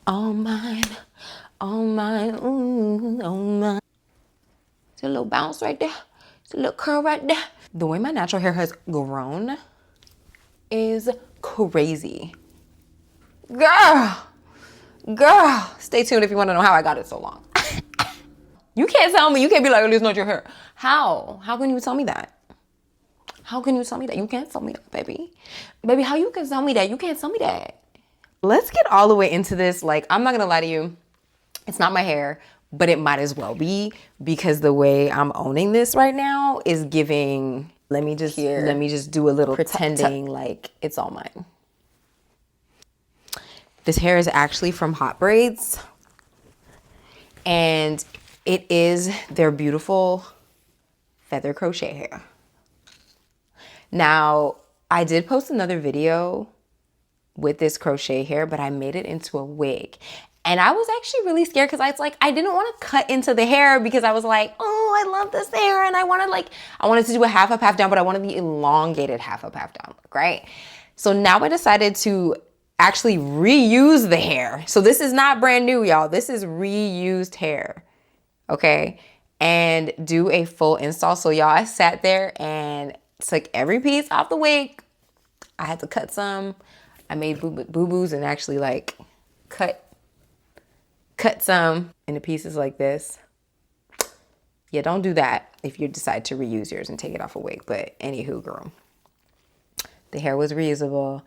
All mine, all mine, ooh, all mine. It's a little bounce right there. It's a little curl right there. The way my natural hair has grown is crazy. Girl, girl, stay tuned if you want to know how I got it so long. You can't tell me, you can't be like, oh, it's not your hair. How? How can you tell me that? How can you tell me that? You can't tell me that, baby. Baby, how you can tell me that? You can't tell me that. Let's get all the way into this. Like, I'm not gonna lie to you. It's not my hair, but it might as well be, because the way I'm owning this right now is giving, let me just do a little pretending like it's all mine. This hair is actually from HOTBRAIDS, and it is their beautiful feather crochet hair. Now, I did post another video with this crochet hair, but I made it into a wig. And I was actually really scared because I didn't want to cut into the hair, because I was like, oh, I love this hair. And I wanted to do a half up, half down, but I wanted the elongated half up, half down look, right? So now I decided to actually reuse the hair. So this is not brand new, y'all. This is reused hair, okay? And do a full install. So y'all, I sat there and took every piece off the wig. I had to cut some. I made boo-boos and actually like cut some into pieces like this. Yeah, don't do that if you decide to reuse yours and take it off a wig. But anywho, girl, the hair was reusable.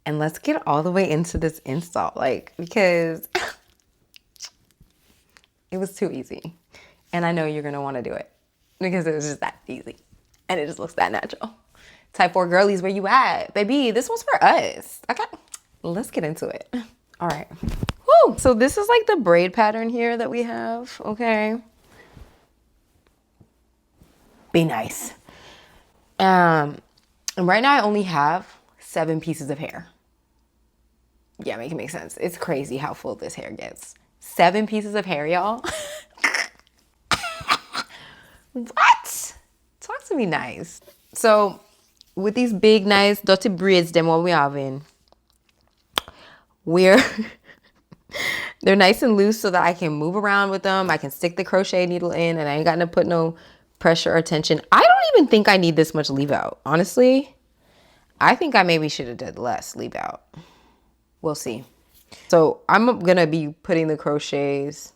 And let's get all the way into this install, like, because it was too easy. And I know you're gonna wanna do it because it was just that easy. And it just looks that natural. Type 4 girlies, where you at? Baby, this one's for us. Okay, let's get into it. All right. Woo! So this is like the braid pattern here that we have, okay? Be nice. And right now I only have 7 pieces of hair. Yeah, make it make sense. It's crazy how full this hair gets. 7 pieces of hair, y'all. What? Talk to me nice. So with these big, nice dotted braids, them what we having, we're they're nice and loose so that I can move around with them. I can stick the crochet needle in, and I ain't got to put no pressure or tension. I don't even think I need this much leave out. Honestly, I think I maybe should have did less leave out. We'll see. So I'm gonna be putting the crochets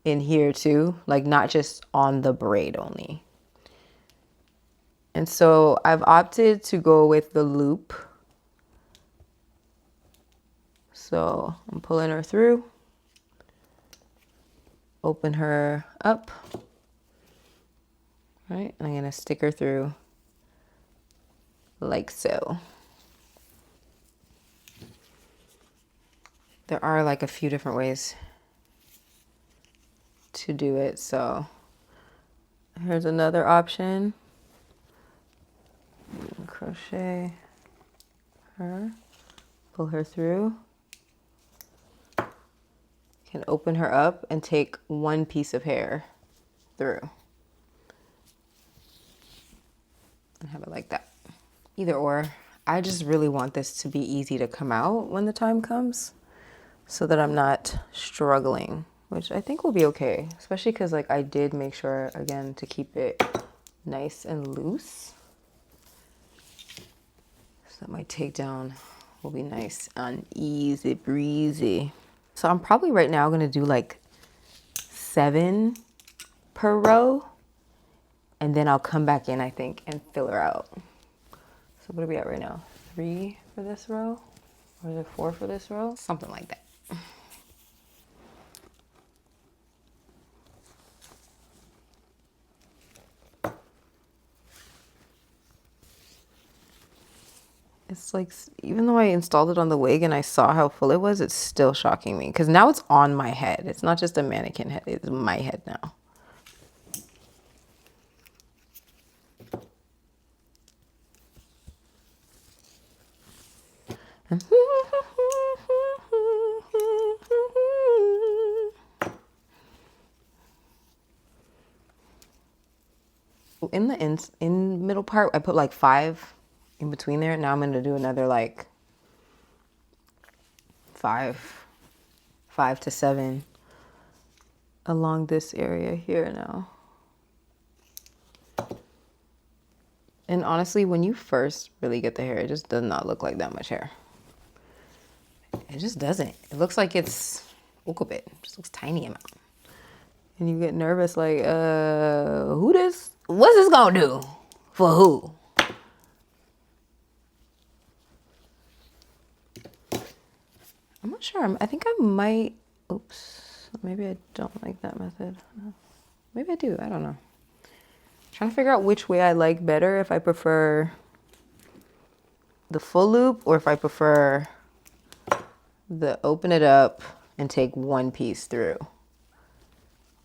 in here too, like not just on the braid only. And so I've opted to go with the loop. So I'm pulling her through, open her up, right? And I'm gonna stick her through like so. There are like a few different ways to do it. So here's another option. Crochet her, pull her through. Can open her up and take 1 piece of hair through and have it like that. Either or. I just really want this to be easy to come out when the time comes, so that I'm not struggling, which I think will be okay, especially because like I did make sure again to keep it nice and loose so that my takedown will be nice and easy breezy. So I'm probably right now gonna do like 7 per row, and then I'll come back in, I think, and fill her out. So what are we at right now? 3 for this row? Or is it 4 for this row? Something like that. It's like, even though I installed it on the wig and I saw how full it was, it's still shocking me. Because now it's on my head. It's not just a mannequin head. It's my head now. In the middle part, I put like 5 in between there. Now I'm going to do another like 5 5 to 7 along this area here now. And honestly, when you first really get the hair, it just does not look like that much hair. It just doesn't. It looks like it's a little bit. It just looks tiny amount. And you get nervous like, who this? What's this gonna do? For who? I'm not sure. I think I might, oops. Maybe I don't like that method. Maybe I do. I don't know. Trying to figure out which way I like better, if I prefer the full loop or if I prefer the open it up and take one piece through.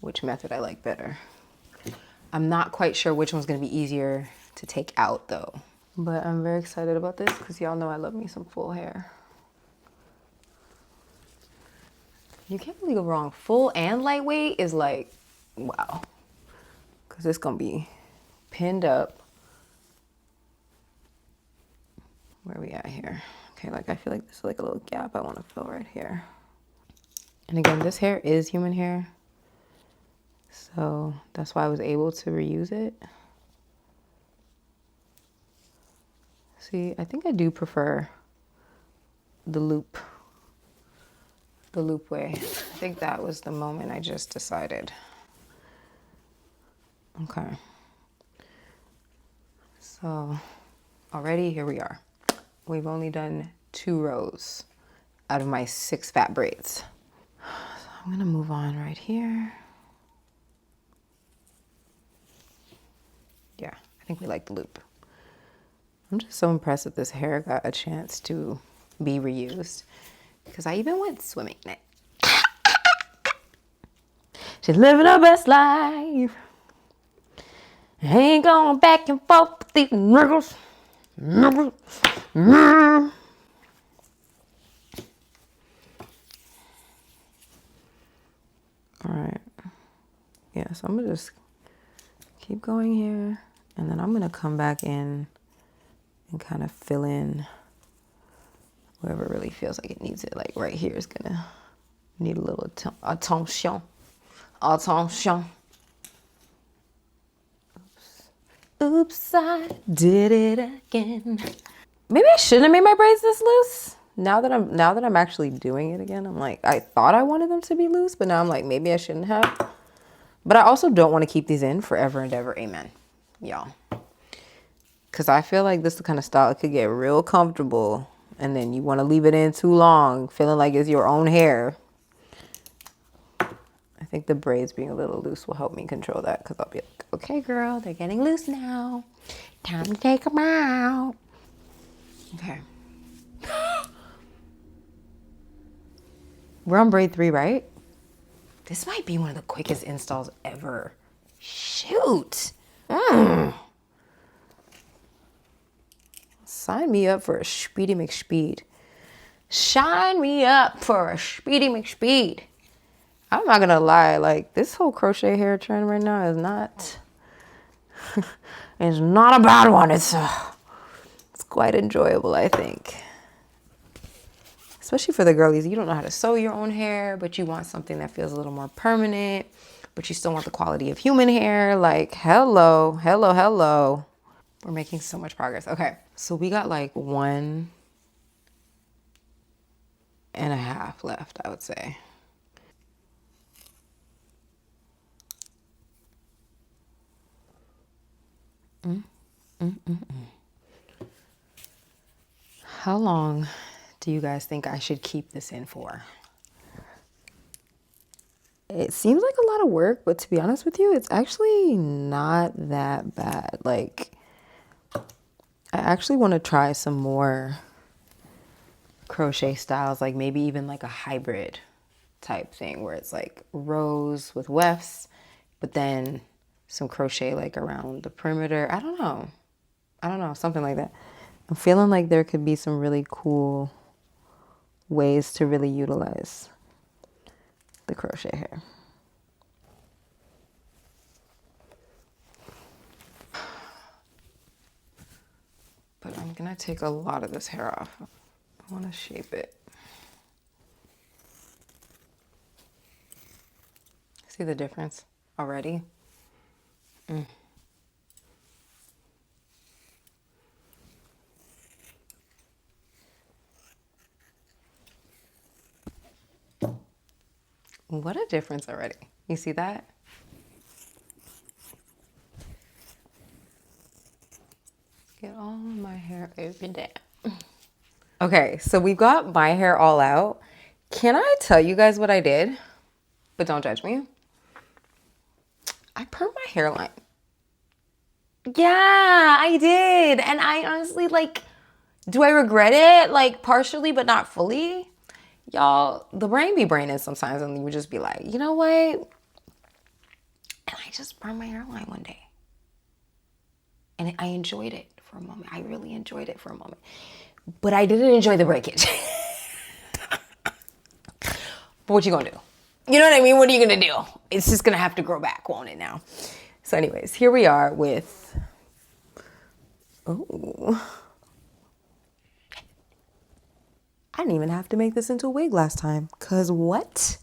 Which method I like better. I'm not quite sure which one's gonna be easier to take out though. But I'm very excited about this because y'all know I love me some full hair. You can't really go wrong. Full and lightweight is like, wow. Because it's gonna be pinned up. Where are we at here? Okay, like I feel like there's like a little gap I want to fill right here. And again, this hair is human hair. So that's why I was able to reuse it. See, I think I do prefer the loop way. I think that was the moment I just decided. Okay. So already here we are. We've only done 2 rows out of my 6 fat braids. So I'm gonna move on right here. Yeah, I think we like the loop. I'm just so impressed that this hair got a chance to be reused because I even went swimming in it. She's living her best life. Ain't going back and forth with these niggas. All right. Yeah, so I'm gonna just keep going here and then I'm gonna come back in and kind of fill in wherever it really feels like it needs it. Like right here is gonna need a little attention. Attention. Oops, I did it again. Maybe I shouldn't have made my braids this loose. Now that I'm actually doing it again, I'm like, I thought I wanted them to be loose, but now I'm like, maybe I shouldn't have. But I also don't want to keep these in forever and ever. Amen, y'all. Because I feel like this is the kind of style it could get real comfortable, and then you want to leave it in too long, feeling like it's your own hair. I think the braids being a little loose will help me control that because I'll be like, okay, girl, they're getting loose now. Time to take them out. Okay. We're on braid 3, right? This might be one of the quickest installs ever. Shoot. Sign me up for a speedy McSpeed. Shine me up for a speedy McSpeed. I'm not gonna lie, like this whole crochet hair trend right now is not it's not a bad one. It's quite enjoyable, I think. Especially for the girlies, you don't know how to sew your own hair, but you want something that feels a little more permanent, but you still want the quality of human hair. Like, hello, hello, hello. We're making so much progress. Okay, so we got like 1.5 left, I would say. How long do you guys think I should keep this in for? It seems like a lot of work, but to be honest with you, it's actually not that bad. Like, I actually want to try some more crochet styles, like maybe even like a hybrid type thing where it's like rows with wefts, but then some crochet like around the perimeter. I don't know, something like that. I'm feeling like there could be some really cool ways to really utilize the crochet hair. But I'm gonna take a lot of this hair off. I want to shape it. See the difference already? What a difference already. You see that? Get all my hair opened down. Okay, so we got my hair all out. Can I tell you guys what I did? But don't judge me. I permed my hairline. Yeah, I did. And I honestly, like, do I regret it? Like, partially, but not fully. Y'all, the brain be braining sometimes, and you would just be like, you know what? And I just burned my hairline one day. And I enjoyed it for a moment. I really enjoyed it for a moment. But I didn't enjoy the breakage. But what you gonna do? You know what I mean? What are you gonna do? It's just gonna have to grow back, won't it now? So anyways, here we are with, oh. I didn't even have to make this into a wig last time. Cause what?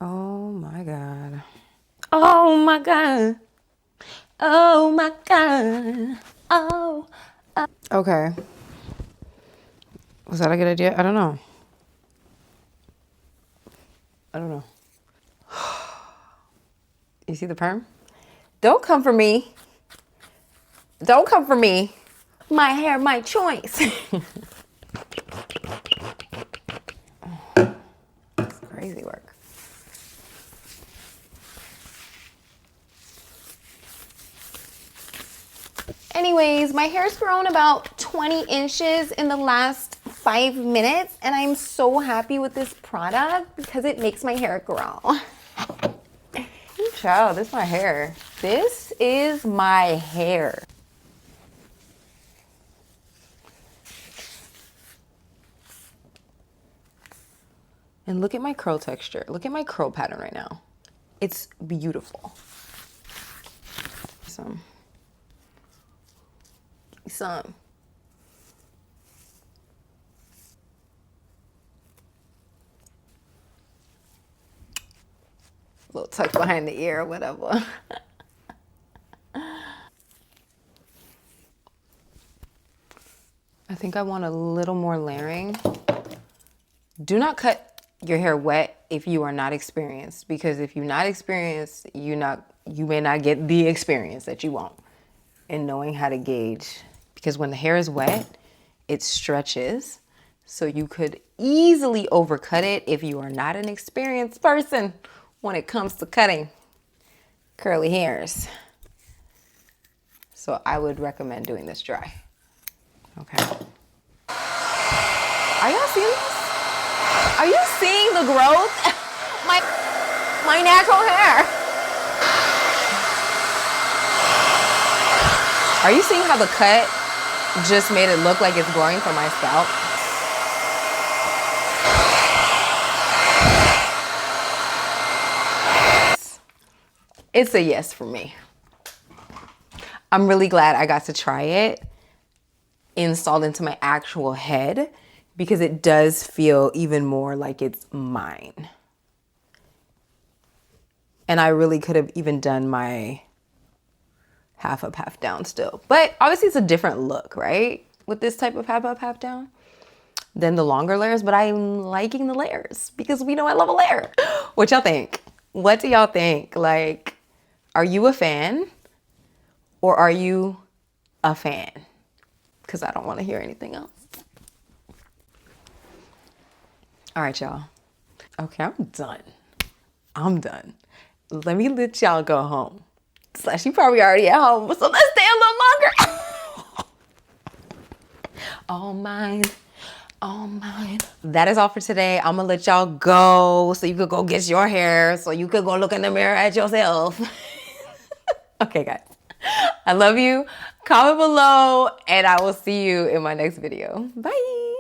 Oh my God. Oh my God. Oh my God. Oh. Okay. Was that a good idea? I don't know. I don't know. You see the perm? Don't come for me. Don't come for me. My hair, my choice. It's crazy work. Anyways, my hair's grown about 20 inches in the last 5 minutes, and I'm so happy with this product because it makes my hair grow. Child, this is my hair. This is my hair. And look at my curl texture. Look at my curl pattern right now. It's beautiful. Some. Little tuck behind the ear or whatever. I think I want a little more layering. Do not cut your hair wet if you are not experienced, because if you're not experienced, you may not get the experience that you want in knowing how to gauge. Because when the hair is wet, it stretches. So you could easily overcut it if you are not an experienced person when it comes to cutting curly hairs. So I would recommend doing this dry. Okay. Are y'all seeing this? Are you seeing the growth? my natural hair. Are you seeing how the cut just made it look like it's growing from my scalp? It's a yes for me. I'm really glad I got to try it installed into my actual head because it does feel even more like it's mine. And I really could have even done my half up, half down still. But obviously it's a different look, right? With this type of half up, half down than the longer layers, but I'm liking the layers because we know I love a layer. What y'all think? What do y'all think? Like, are you a fan or are you a fan? Because I don't want to hear anything else. All right, y'all. Okay, I'm done. I'm done. Let me let y'all go home. Slash, you probably already at home, so let's stay a little longer. All mine. All mine. That is all for today. I'm gonna let y'all go so you could go get your hair, so you could go look in the mirror at yourself. Okay, guys. I love you. Comment below, and I will see you in my next video. Bye.